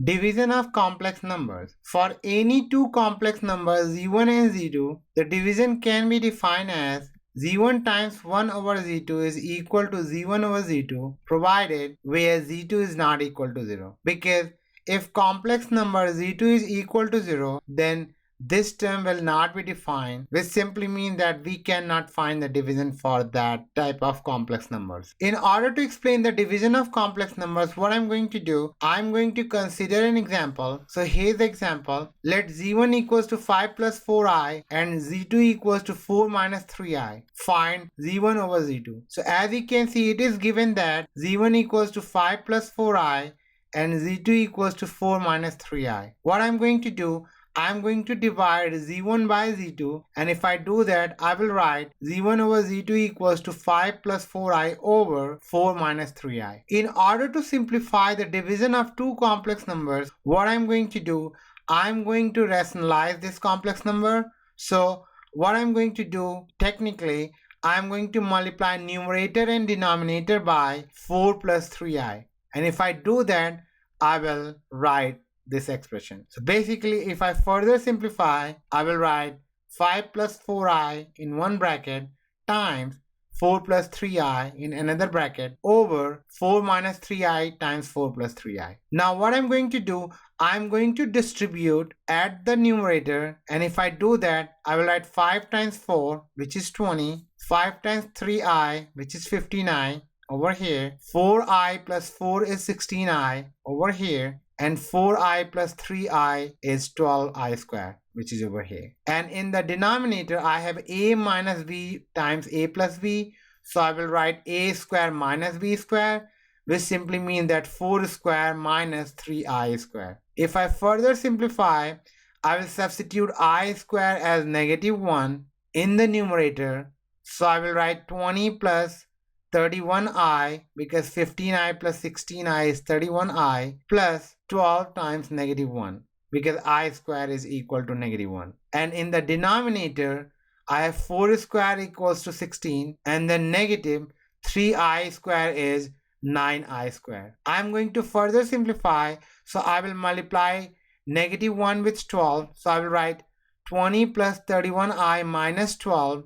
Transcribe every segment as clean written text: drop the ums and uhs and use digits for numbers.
Division of complex numbers. For any two complex numbers z1 and z2, the division can be defined as z1 times 1 over z2 is equal to z1 over z2, provided where z2 is not equal to 0. Because if complex number z2 is equal to 0, then this term will not be defined, which simply means that we cannot find the division for that type of complex numbers. In order to explain the division of complex numbers, what I'm going to do, I'm going to consider an example. So here's the example. Let z1 equals to 5 plus 4i and z2 equals to 4 minus 3i. Find z1 over z2. So as you can see, it is given that z1 equals to 5 plus 4i and z2 equals to 4 minus 3i. What I'm going to do, I'm going to divide z1 by z2, and if I do that, I will write z1 over z2 equals to 5 plus 4i over 4 minus 3i. In order to simplify the division of two complex numbers, what I'm going to do, I'm going to rationalize this complex number. So what I'm going to do, technically, I'm going to multiply numerator and denominator by 4 plus 3i. And if I do that, I will write this expression. So basically, if I further simplify, I will write 5 plus 4i in one bracket times 4 plus 3i in another bracket over 4 minus 3i times 4 plus 3i. Now what I'm going to do, I'm going to distribute at the numerator, and if I do that, I will write 5 times 4, which is 20, 5 times 3i, which is 59 over here, 4i plus 4 is 16i over here, and 4i plus 3i is 12i square, which is over here. And in the denominator, I have a minus b times a plus b. So I will write a square minus b square, which simply means that 4 square minus 3i square. If I further simplify, I will substitute I square as negative 1 in the numerator. So I will write 20 plus 31i, because 15i plus 16i is 31i, plus 12 times negative 1, because I square is equal to negative 1. And in the denominator, I have 4 square equals to 16, and then negative 3i square is 9i square. I'm going to further simplify, so I will multiply negative 1 with 12. So I will write 20 plus 31i minus 12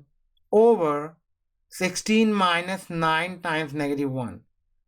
over 16 minus 9 times negative 1,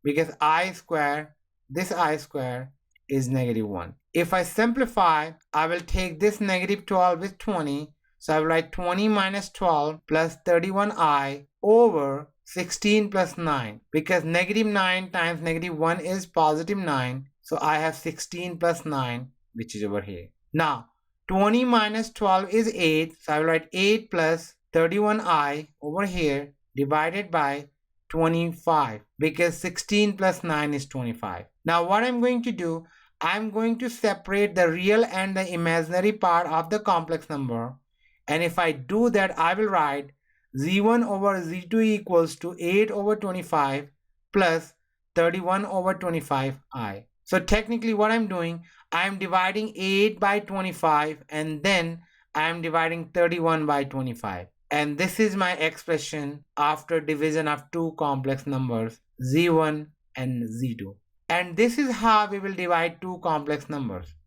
because I square, this I square is negative 1. If I simplify, I will take this negative 12 with 20. So I will write 20 minus 12 plus 31i over 16 plus 9, because negative 9 times negative 1 is positive 9. So I have 16 plus 9, which is over here. Now 20 minus 12 is 8. So I will write 8 plus 31i over here divided by 25, because 16 plus 9 is 25. Now what I'm going to do, I'm going to separate the real and the imaginary part of the complex number. And if I do that, I will write z1 over z2 equals to 8 over 25 plus 31 over 25i. So technically what I'm doing, I'm dividing 8 by 25 and then I'm dividing 31 by 25. And this is my expression after division of two complex numbers z1 and z2. And this is how we will divide two complex numbers.